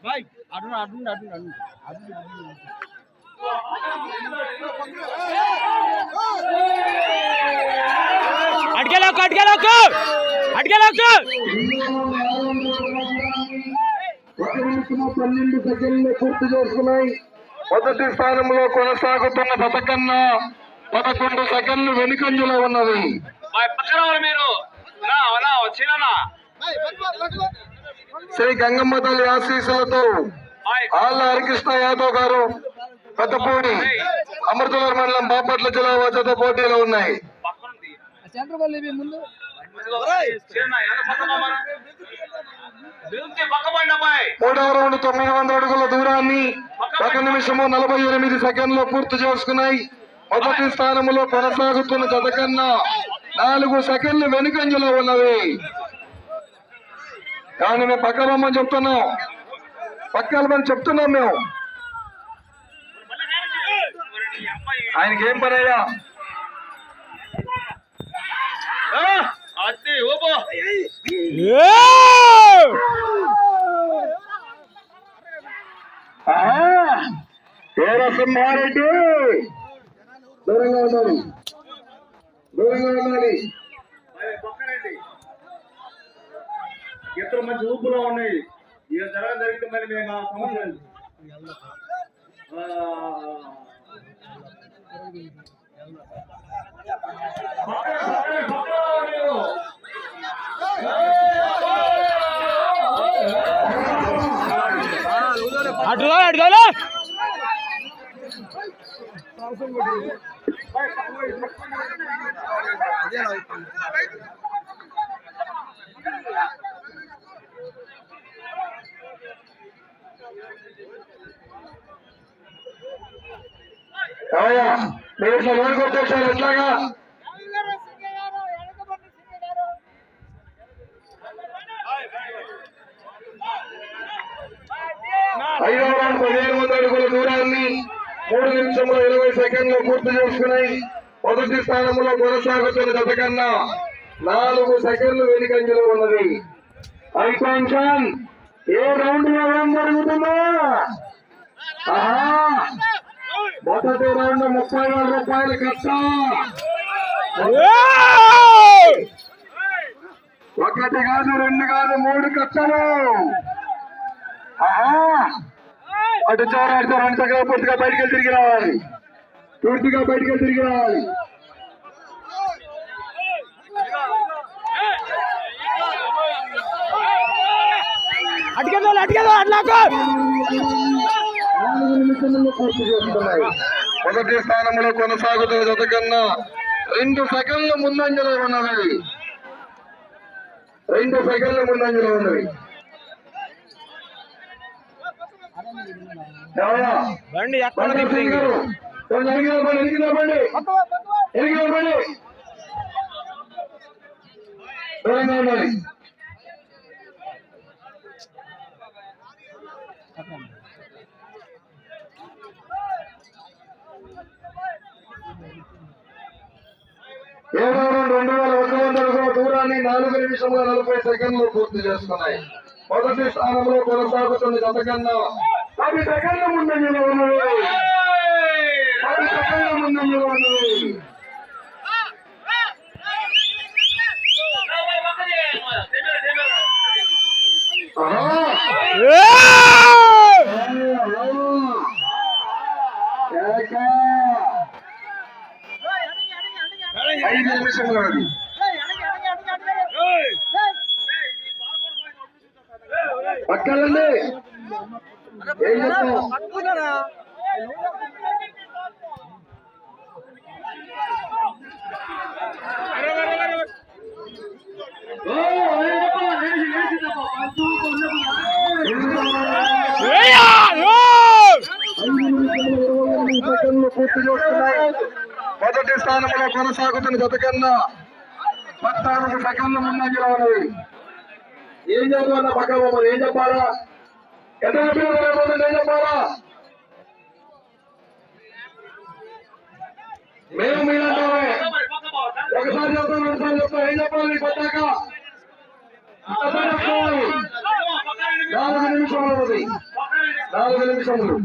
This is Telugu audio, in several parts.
भाई आडून आडून आडून आडून अटकेलोक 12 సెకండ్లు పూర్తి చేసుకున్నాయి. మొదటి స్థానంలో కొనసాగుతున్న బతకన్న 11 సెకండ్లు వెనుకంజలో ఉన్నది. శ్రీ గంగమ్మ తల్లి ఆశీస్సులతో ఆళ్ళ హరికృష్ణ యాదవ్ గారు పెద్దపూడి అమృతవరం మండలం బాపట్ల జిల్లా వచ్చేతో పోటీలో ఉన్నాయి. మూడవ రౌండ్ 900 అడుగుల దూరాన్ని 1 నిమిషము 48 సెకండ్లు పూర్తి చేసుకున్నాయి. మొదటి స్థానంలో కొనసాగుతున్న జత కన్నా 4 సెకండ్లు వెనుకంజలో ఉన్నవి. కానీ మేము పక్క బొమ్మని చెప్తున్నాం, పక్కల పని చెప్తున్నాం మేము. ఆయనకి ఏం పని అయ్యా? సింహారెడ్డి దూరంగా ఉండాలి, దూరంగా ఉండాలి. ఇద్దరు మంచి ఊపులో ఉన్నాయి. ఇక జరిగితే మరి మేము ఆ సమస్య మీరు కొట్టేశారు ఎట్లాగా? ఐదవ రౌండ్ 1500 అడుగుల దూరాన్ని 3 నిమిషముల 20 సెకండ్లు పూర్తి చేసుకున్నాయి. మొదటి స్థానంలో కొనసాగుతున్న జత కన్నా 4 సెకండ్లు వెనుకంజలో ఉన్నది. అటెన్షన్, ఏ రౌండ్ లో ఏం జరుగుతుందో? మొదటి రౌండ్ 30,000 రూపాయలు కట్ట. 1 కాదు 2 కాదు 3 కట్టలు. అటు చోరాడితో 2 సెకండ్లు పూర్తిగా బయటికి తిరిగి రావాలి, పూర్తిగా బయటికి తిరిగి రావాలి. పూర్తి చేస్తున్నాయి. మొదటి స్థానంలో కొనసాగుతున్న జత కన్నా 2 సెకండ్లు ముందంజలో ఉన్నవి, 2 సెకండ్లు ముందంజలో ఉన్నవి. బండి దూరంగా ఉండాలి. ఏడవ రౌండ్ 2100 అడుగుల దూరాన్ని 4 నిమిషముల 40 సెకండ్లు పూర్తి చేస్తున్నాయి. మొదటి స్థానంలో కొనసాగుతున్న జత కన్నా 10 సెకండ్ల ముందంజలో ఉన్నది, 10 సెకండ్ల ముందంజలో ఉన్నది. 5 నిమిషములు అది. పక్కలండి ఏం చెప్తావు? పూర్తి చేస్తున్నాయి. మొదటి స్థానంలో కొనసాగుతున్న జత కన్నా 14 సెకండ్ల ముందంజలో ఉన్నది. ఏం చెప్పాలా పక్క బొమ్మలు ఏం చెప్పాలా? ఎంత చెప్పిన ఏం చెప్పాలా? మేము మీరంటామే ఒకసారి చెప్తాం 2 సార్లు చెప్తాం. ఏం చెప్పాలి కొట్టాక? 4 నిమిషములు ఉన్నది. 4 నిమిషములు.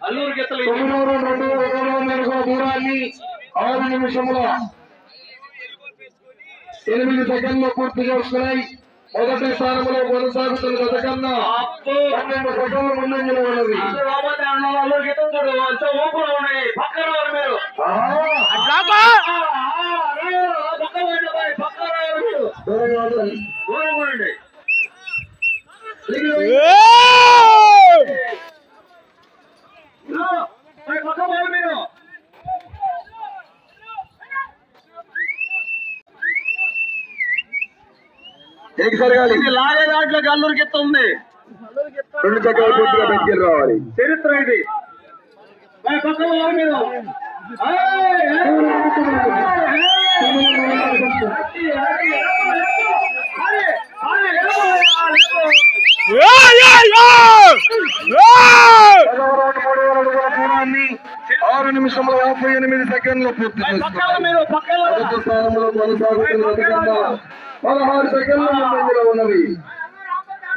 అల్లూరు గీతలు 9 దూరాన్ని 6 నిమిషముల 8 సెకండ్లు పూర్తి చేసుకున్నాయి. మొదటి స్థానంలో కొనసాగుతున్న జత కన్నా 12 సెకండ్ల ముందంజలో ఉన్నది. అల్లూరు గీతం చూడు ఓపెన్ ఉన్నాయి పక్కన మీరు లాగే దాంట్లో అల్లూరు గీత ఉంది. 2 చక్రాలు పూర్తిగా బయటికి రావాలి. చరిత్ర ఇది పక్కన మీరు దూరాన్ని 6 నిమిషముల 58 సెకండ్లు పూర్తి చేసుకున్నారు. మొదటి స్థానంలో కొనసాగుతున్న జత కన్నా 16 సెకండ్లు ముందంజలో ఉన్నవి.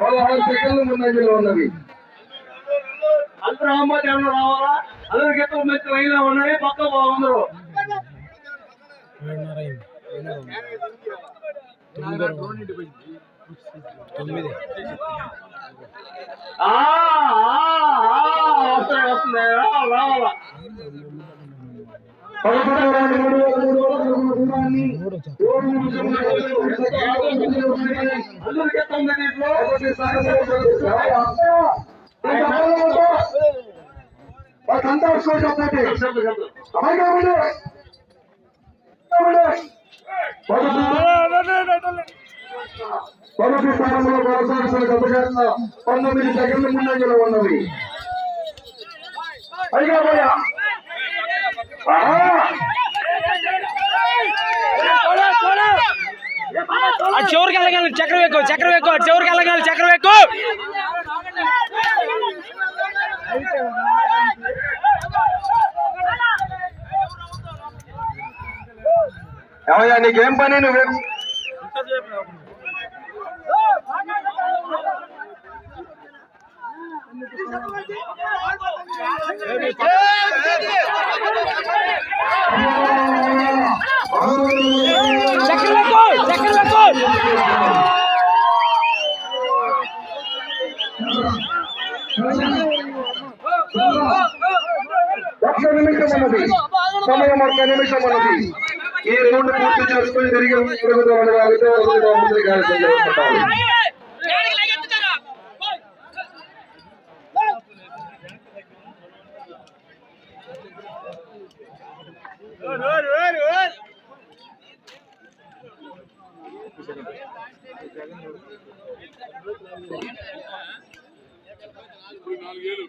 16 సెకండ్లు ముందంజలో ఉన్నవి. అందరూ అహ్మద్ ఏమన్నా రావాలా? అల్లూరు గీతం మంచి వైనా ఉన్నాయి పక్క బాగుందరు. వస్తుంది రావాలా? 11 నిమిషముల 7 సెకండ్లు అల్లూరు గీతం ఉంది దీంట్లో. మొదటి స్థానంలో కొనసాగుతున్న జత కన్నా 19 సెకండ్ల ముందంజలో ఉన్నవి. పైగా పోయా చివరికి వెళ్ళగలను చక్రం ఎక్కువ చివరికి వెళ్ళగలను చక్రం ఎక్కువ. ఏమయ్యా నీకేం పని? నువ్వేం ఒక్క నిమిషం ఉన్నది. సమయం 1 నిమిషం ఉన్నది. ఈ రౌండ్ పూర్తి చేసుకుని తిరిగి ముందు కార్యక్రమం. నాలుగేళ్ళు